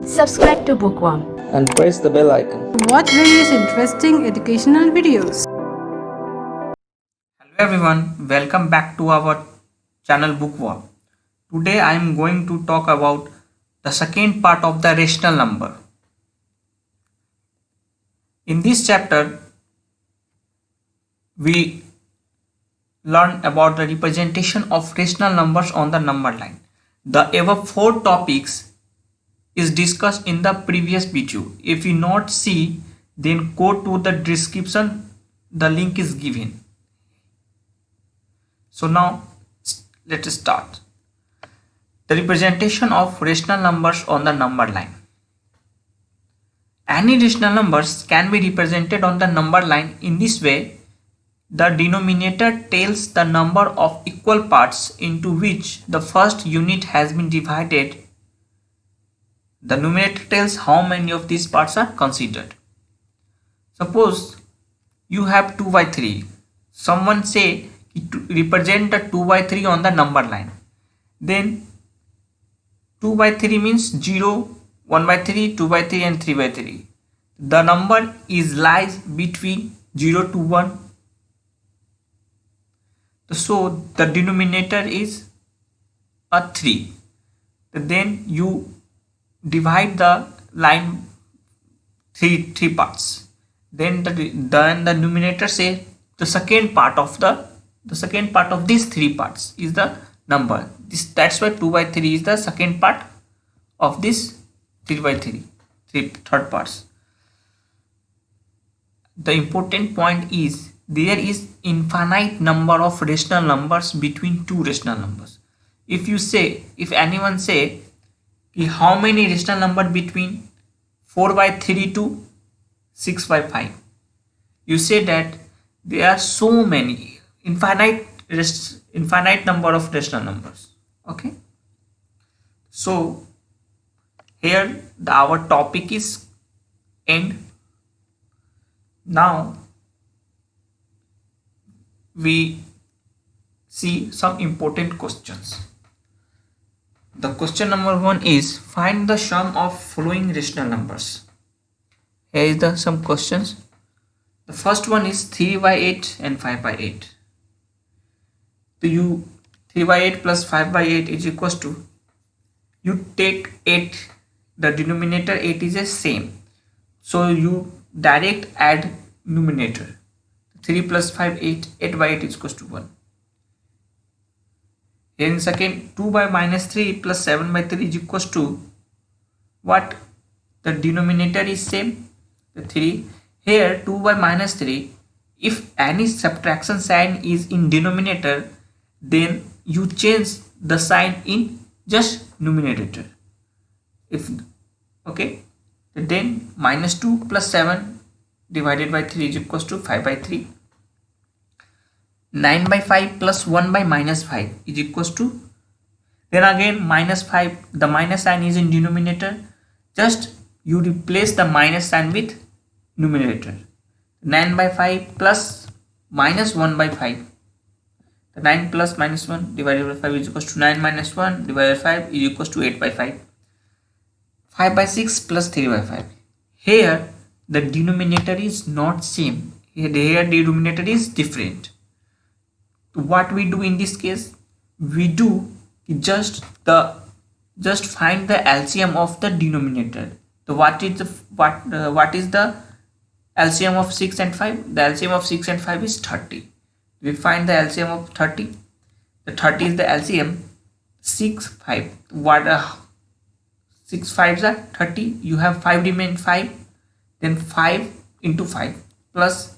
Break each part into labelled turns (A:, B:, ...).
A: Subscribe to Bookworm
B: and press the bell icon.
C: Watch various interesting educational videos.
D: Hello everyone, welcome back to our channel Bookworm. Today I am going to talk about the second part of the rational number. In this chapter, we learn about the representation of rational numbers on the number line. The above four topics is discussed in the previous video. If you not see, then go to the description, the link is given. So now let us start. The representation of rational numbers on the number line. Any rational numbers can be represented on the number line in this way. The denominator tells the number of equal parts into which the first unit has been divided. The numerator tells how many of these parts are considered. Suppose you have 2 by 3. Someone say to represent the 2 by 3 on the number line. Then 2 by 3 means 0, 1 by 3, 2 by 3 and 3 by 3. The number is lies between 0 to 1. So the denominator is a 3. Then you divide the line three parts. Then the numerator say the second part of these 3 parts is the number. That's why 2 by 3 is the second part of this 3 by 3 third parts. The important point is there is infinite number of rational numbers between two rational numbers. If anyone say how many rational number between 4 by 3 to 6 by 5, you say that there are so many infinite number of rational numbers. Okay, so here our topic is end. Now we see some important questions. The question number 1 is find the sum of following rational numbers. Here is some questions. The first one is 3 by 8 and 5 by 8. So 3 by 8 plus 5 by 8 is equals to, you take 8, the denominator 8 is the same, so you direct add numerator. 3 plus 5 8, 8 by 8 is equals to 1. In second, 2 by minus 3 plus 7 by 3 is equals to what? The denominator is same, the 3. Here 2 by minus 3, if any subtraction sign is in denominator, then you change the sign in just numerator. Then minus 2 plus 7 divided by 3 is equals to 5 by 3. 9 by 5 plus 1 by minus 5 is equals to, then again minus 5, the minus sign is in denominator, just you replace the minus sign with numerator. 9 by 5 plus minus 1 by 5, the 9 plus minus 1 divided by 5 is equals to 9 minus 1 divided by 5 is equals to 8 by 5. 5 by 6 plus 3 by 5. Here the denominator is not same, here denominator is different. What we do in this case, we do just find the LCM of the denominator. So what is the LCM of 6 and 5? The LCM of 6 and 5 is 30. We find the LCM of 30. The 30 is the LCM. 6 5. 6 5s are 30. You have 5 remain 5. Then 5 into 5 plus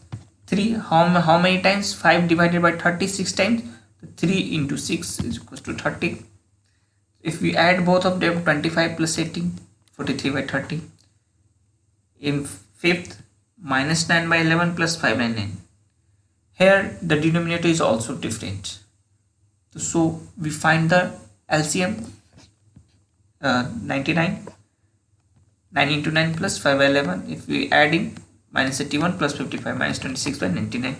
D: 3, how many times? 5 divided by 30, 6 times. 3 into 6 is equals to 30. If we add both of them, 25 plus 18, 43 by 30. In fifth, minus 9 by 11 plus 5 by 9. Here the denominator is also different. So we find the LCM 99. 9 into 9 plus 5 by 11. If we add in, minus 81 plus 55 minus 26 by 99.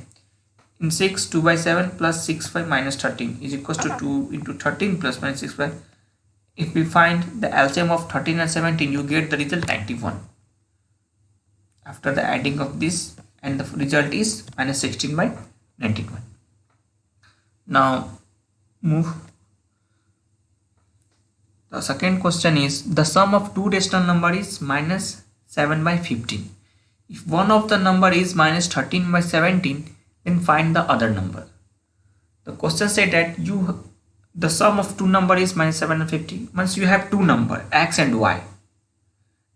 D: In 6, 2 by 7 plus 6 by minus 13 is equals to 2 into 13 plus minus 6 by If we find the LCM of 13 and 17, you get the result 91. After the adding of this, and the result is minus 16 by 91. Now move. The second question is the sum of two rational number is minus 7 by 15. If one of the number is minus 13 by 17, then find the other number. The question said that the sum of two number is minus 7 and 50. Once you have two number x and y,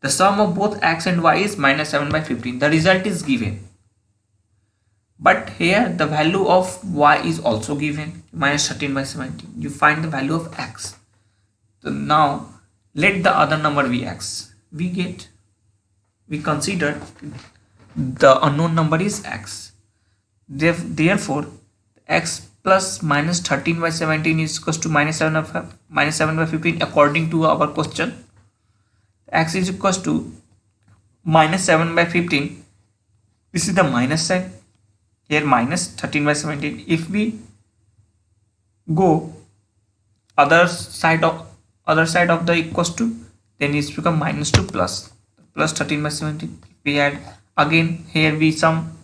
D: the sum of both x and y is minus 7 by 15. The result is given. But here the value of y is also given, minus 13 by 17. You find the value of x. So now let the other number be x. We consider the unknown number is x. Therefore, x plus minus 13 by 17 is equals to minus 7 by 15 according to our question. X is equals to minus 7 by 15. This is the minus sign. Here minus 13 by 17. If we go other side of the equals to, then it's become minus 2 plus 13 by 17. If we add again, here we sum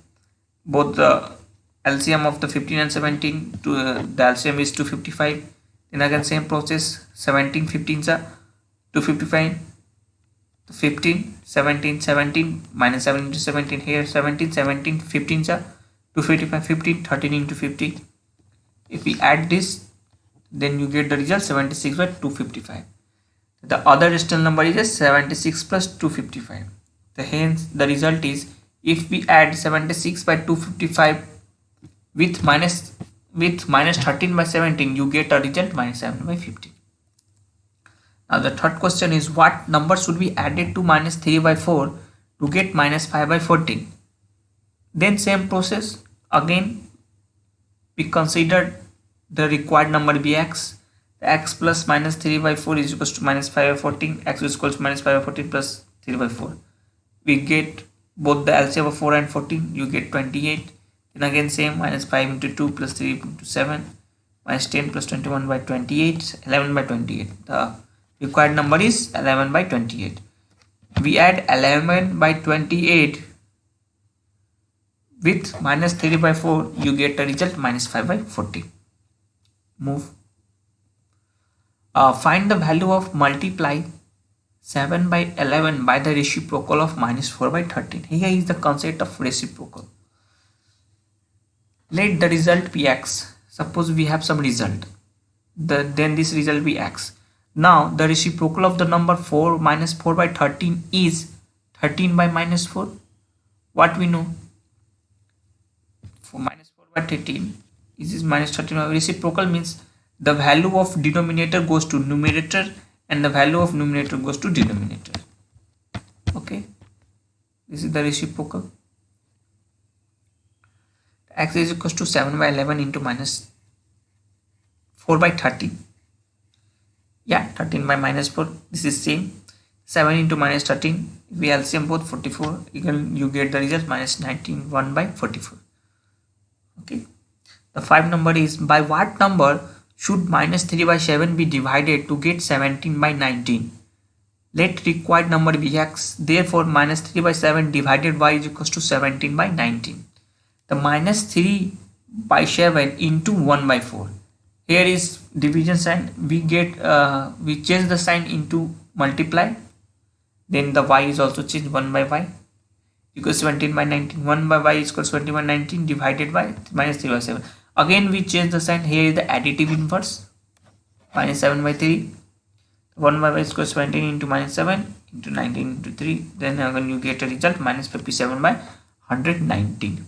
D: both the LCM of the 15 and 17 to the LCM is 255. Then again same process, 17 15s are 255. 15 17 17 minus 7 into 17, here 17 17 15s are 255, 15 13 into 50. If we add this, then you get the result 76 by 255. The other rational number is 76 plus 255. Hence the result is, if we add 76 by 255 with minus 13 by 17, you get a result minus 7 by 15. Now the third question is, what number should be added to minus 3 by 4 to get minus 5 by 14? Then same process. Again we consider the required number be x. X plus minus 3 by 4 is equals to minus 5 by 14. X is equals to minus 5 by 14 plus 3 by 4. We get both the LCM of 4 and 14. You get 28. Then again same, minus 5 into 2 plus 3 into 7. Minus 10 plus 21 by 28. 11 by 28. The required number is 11 by 28. We add 11 by 28 with minus 3 by 4, you get a result minus 5 by 40. Move. Find the value of multiply 7 by 11 by the reciprocal of minus 4 by 13. Here is the concept of reciprocal. Let the result be x. Suppose we have some result. Then this result be x. Now the reciprocal of the number 4 minus 4 by 13 is 13 by minus 4. What we know? For minus 4 by 13, this is minus 13. Reciprocal means the value of denominator goes to numerator and the value of numerator goes to denominator. Okay, this is the reciprocal. X is equals to 7 by 11 into minus 4 by 13. Yeah, 13 by minus 4. This is same. 7 into minus 13. We LCM both 44. You get the result minus 19. 1 by 44. Okay. The 5 number is, by what number should minus 3 by 7 be divided to get 17 by 19? Let required number be x. Therefore, minus 3 by 7 divided y is equals to 17 by 19. The minus 3 by 7 into 1 by 4. Here is division sign. We change the sign into multiply. Then the y is also changed, 1 by y equals 17 by 19. 1 by y is equals 20 by 19 divided by minus 3 by 7. Again we change the sign. Here is the additive inverse. Minus 7 by 3. 1 by y is equals 17 into minus 7 into 19 into 3. Then again you get a result minus 57 by 119.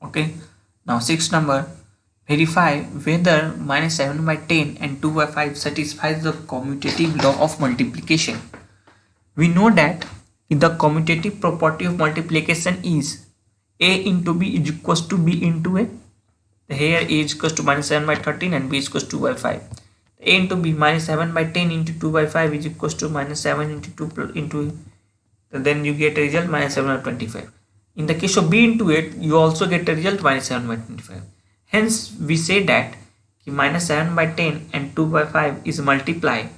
D: Okay. Now 6th number. Verify whether minus 7 by 10 and 2 by 5 satisfies the commutative law of multiplication. We know that the commutative property of multiplication is A into B is equals to B into A. Here A is equals to minus 7 by 13 and B is equals to 2 by 5. A into B, minus 7 by 10 into 2 by 5 is equals to minus 7 into 2 into, then you get a result minus 7 by 25. In the case of B into 8, you also get a result minus 7 by 25. Hence we say that minus 7 by 10 and 2 by 5 is multiplied,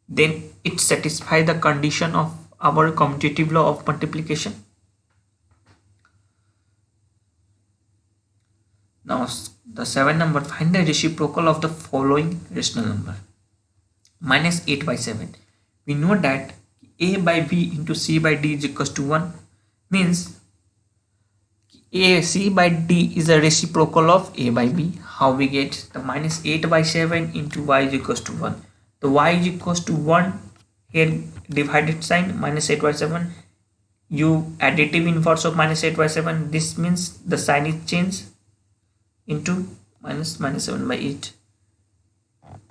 D: then it satisfies the condition of our commutative law of multiplication. Now the 7th number, find the reciprocal of the following rational number. Minus 8 by 7. We know that a by b into c by d is equals to 1, means c by d is a reciprocal of a by b. How we get the minus 8 by 7 into y is equals to 1. The y is equals to 1, here divided sign, minus 8 by 7, you additive inverse of minus 8 by 7, this means the sign is changed into minus 7 by 8.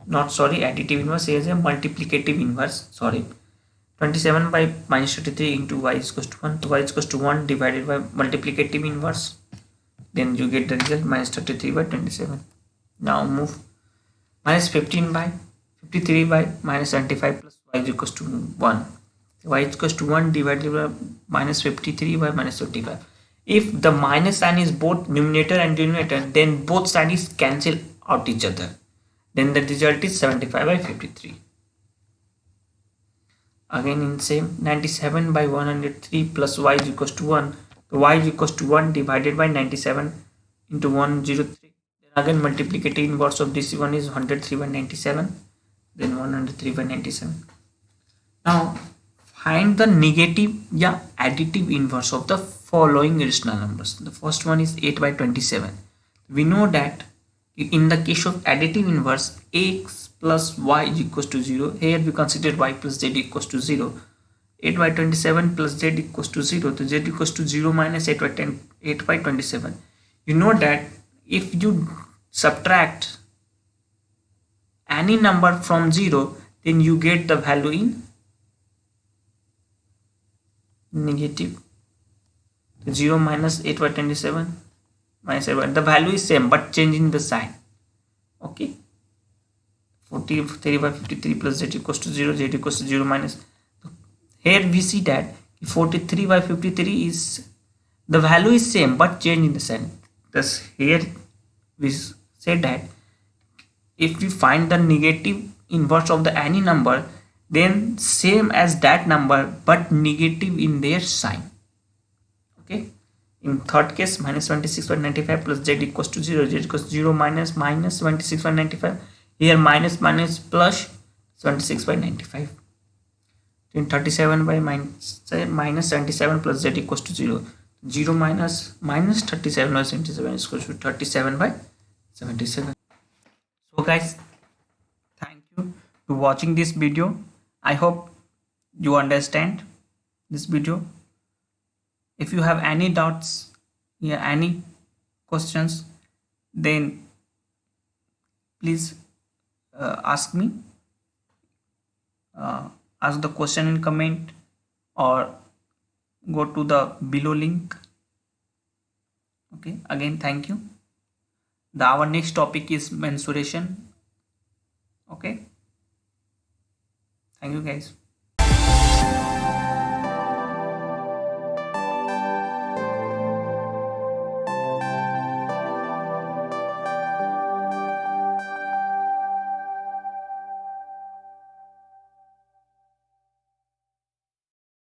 D: Not sorry, additive inverse is a multiplicative inverse, sorry. 27 by minus 33 into y is equals to 1. So y is equals to 1 divided by multiplicative inverse, then you get the result minus 33 by 27. Now move minus 15 by 53 by minus 75 plus y is equals to 1. Y is equals to 1 divided by minus 53 by minus 75. If the minus sign is both numerator and denominator, then both signs cancel out each other. Then the result is 75 by 53. Again in same, 97 by 103 plus y is equals to 1. So y is equals to 1 divided by 97 into 103. Then again multiplicative inverse of this one is 103 by 97. Then 103 by 97. Now find the negative additive inverse of the following rational numbers. The first one is 8 by 27. We know that in the case of additive inverse, x plus y is equals to 0. Here we consider y plus z equals to 0. 8 by 27 plus z equals to 0. So z equals to 0 minus 8 by 27. You know that if you subtract any number from 0, then you get the value in negative. 0 minus 8 by 27 minus 7. The value is same but changing the sign. Okay. 43 by 53 plus z equals to 0. Z equals to 0 minus. Here we see that 43 by 53 is the value is same but changing the sign. Thus here we say that if we find the negative inverse of the any number, then same as that number but negative in their sign. Okay. In third case, minus 26 by 95 plus z equals to 0. Z equals to 0 minus 26 by 95. Here minus plus 26 by 95. In 37 by minus 77 plus z equals to 0. 0 minus 37 by 77 is equals to 37 by 77. So guys, thank you for watching this video. I hope you understand this video. If you have any doubts, any questions, then please ask me. Ask the question in comment or go to the below link. Okay, again thank you. Our next topic is mensuration. Okay, thank you guys.